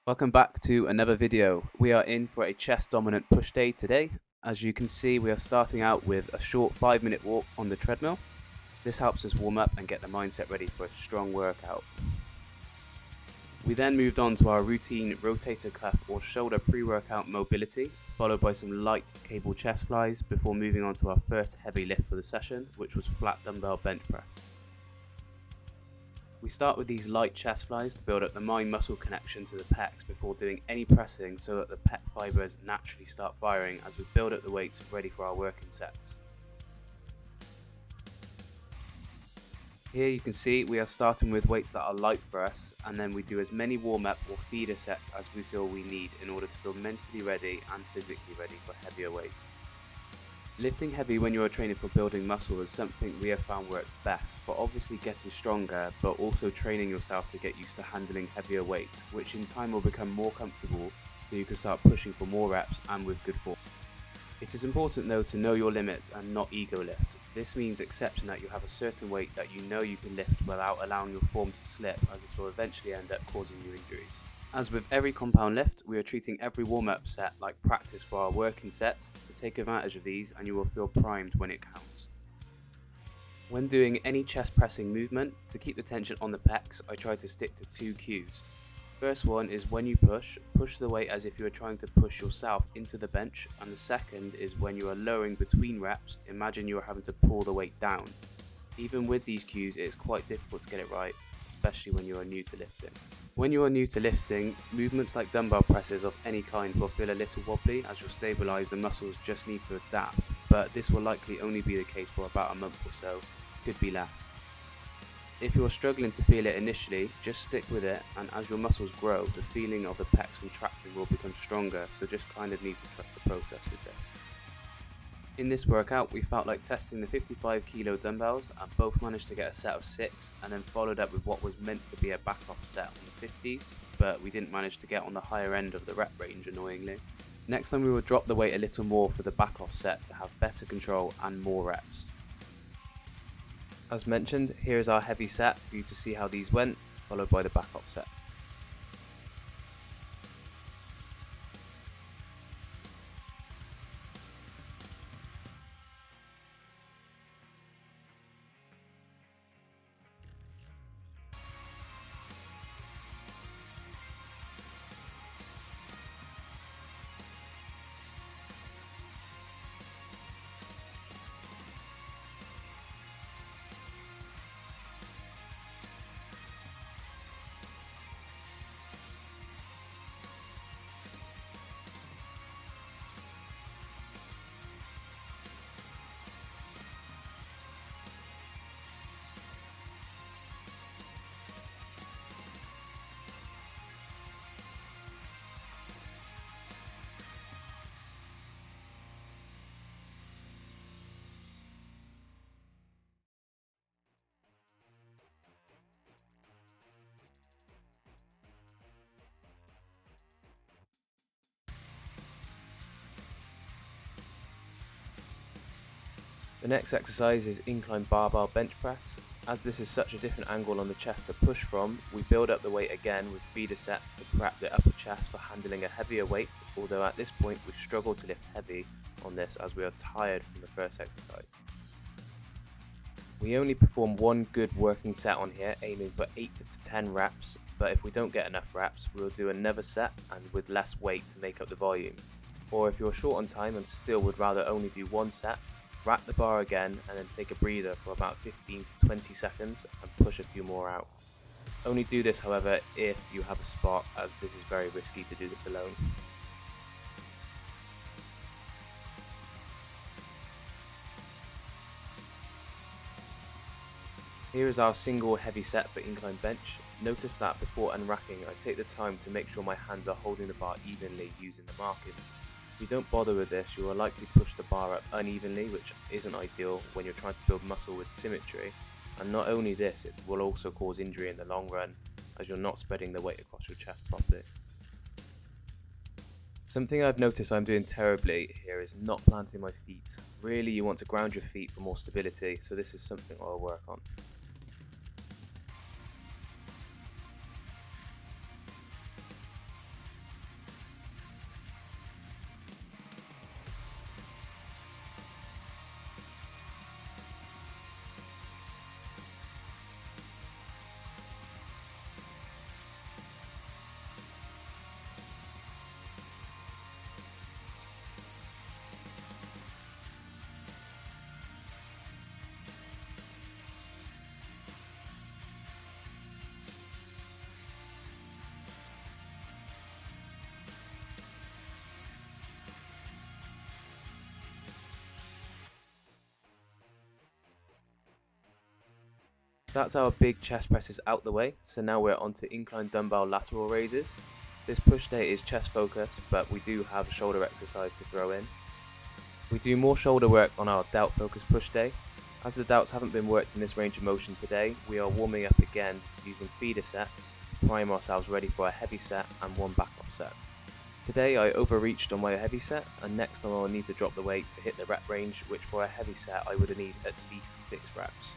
Welcome back to another video. We are in for a chest dominant push day today. As you can see, we are starting out with a short 5-minute walk on the treadmill. This helps us warm up and get the mindset ready for a strong workout. We then moved on to our routine rotator cuff or shoulder pre-workout mobility, followed by some light cable chest flies before moving on to our first heavy lift for the session, which was flat dumbbell bench press. We start with these light chest flies to build up the mind muscle connection to the pecs before doing any pressing so that the pec fibers naturally start firing as we build up the weights ready for our working sets. Here you can see we are starting with weights that are light for us, and then we do as many warm-up or feeder sets as we feel we need in order to feel mentally ready and physically ready for heavier weights. Lifting heavy when you are training for building muscle is something we have found works best for obviously getting stronger, but also training yourself to get used to handling heavier weights, which in time will become more comfortable so you can start pushing for more reps and with good form. It is important though to know your limits and not ego lift. This means accepting that you have a certain weight that you know you can lift without allowing your form to slip, as it will eventually end up causing you injuries. As with every compound lift, we are treating every warm-up set like practice for our working sets, so take advantage of these and you will feel primed when it counts. When doing any chest pressing movement, to keep the tension on the pecs, I try to stick to 2 cues. First one is when you push the weight as if you are trying to push yourself into the bench, and the second is when you are lowering between reps, imagine you are having to pull the weight down. Even with these cues, it is quite difficult to get it right, especially when you are new to lifting. When you are new to lifting, movements like dumbbell presses of any kind will feel a little wobbly as your stabilizer muscles just need to adapt, but this will likely only be the case for about a month or so, could be less. If you are struggling to feel it initially, just stick with it, and as your muscles grow, the feeling of the pecs contracting will become stronger, so just kind of need to trust the process with this. In this workout, we felt like testing the 55 kilo dumbbells and both managed to get a set of 6, and then followed up with what was meant to be a back off set on the 50s, but we didn't manage to get on the higher end of the rep range annoyingly. Next time we will drop the weight a little more for the back off set to have better control and more reps. As mentioned, here is our heavy set for you to see how these went, followed by the back off set. The next exercise is incline barbell bench press. As this is such a different angle on the chest to push from, we build up the weight again with feeder sets to prep the upper chest for handling a heavier weight, although at this point we struggle to lift heavy on this as we are tired from the first exercise. We only perform one good working set on here, aiming for 8 to 10 reps, but if we don't get enough reps, we will do another set and with less weight to make up the volume. Or if you're short on time and still would rather only do one set, rack the bar again and then take a breather for about 15 to 20 seconds and push a few more out. Only do this, however, if you have a spot, as this is very risky to do this alone. Here is our single heavy set for incline bench. Notice that before unracking, I take the time to make sure my hands are holding the bar evenly using the markings. If you don't bother with this, you will likely push the bar up unevenly, which isn't ideal when you're trying to build muscle with symmetry, and not only this, it will also cause injury in the long run as you're not spreading the weight across your chest properly. Something I've noticed I'm doing terribly here is not planting my feet. Really, you want to ground your feet for more stability, so this is something I'll work on. That's our big chest presses out the way, so now we're on to incline dumbbell lateral raises. This push day is chest focused, but we do have a shoulder exercise to throw in. We do more shoulder work on our delt focused push day. As the delts haven't been worked in this range of motion today, we are warming up again using feeder sets to prime ourselves ready for a heavy set and one back off set. Today I overreached on my heavy set, and next time I'll need to drop the weight to hit the rep range, which for a heavy set I would need at least 6 reps.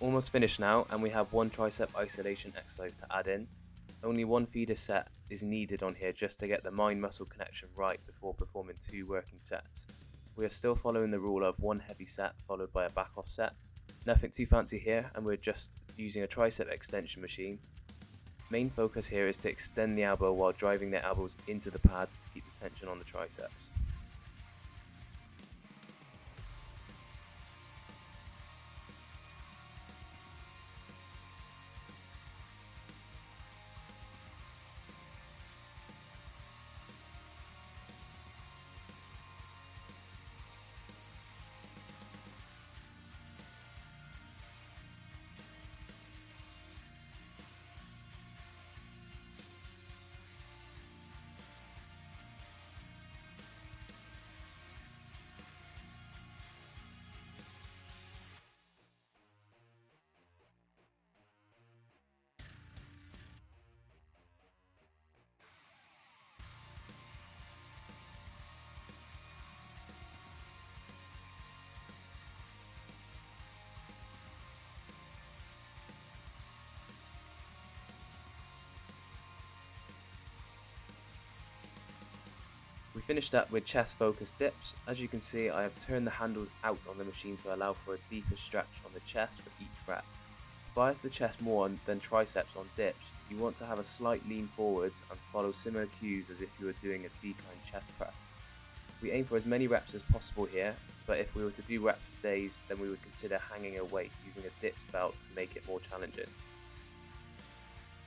Almost finished now, and we have one tricep isolation exercise to add in. Only one feeder set is needed on here just to get the mind-muscle connection right before performing 2 working sets. We are still following the rule of 1 heavy set followed by a back off set. Nothing too fancy here, and we're just using a tricep extension machine. Main focus here is to extend the elbow while driving the elbows into the pad to keep the tension on the triceps. We finished up with chest focused dips. As you can see, I have turned the handles out on the machine to allow for a deeper stretch on the chest for each rep. To bias the chest more than triceps on dips, you want to have a slight lean forwards and follow similar cues as if you were doing a decline chest press. We aim for as many reps as possible here, but if we were to do reps for days, then we would consider hanging a weight using a dips belt to make it more challenging.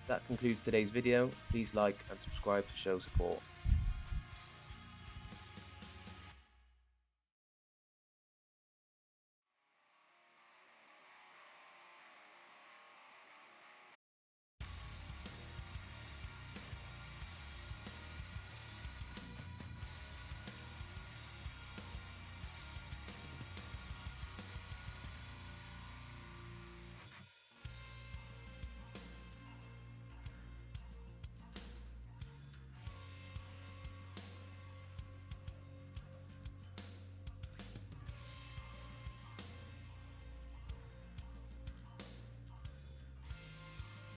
That concludes today's video. Please like and subscribe to show support.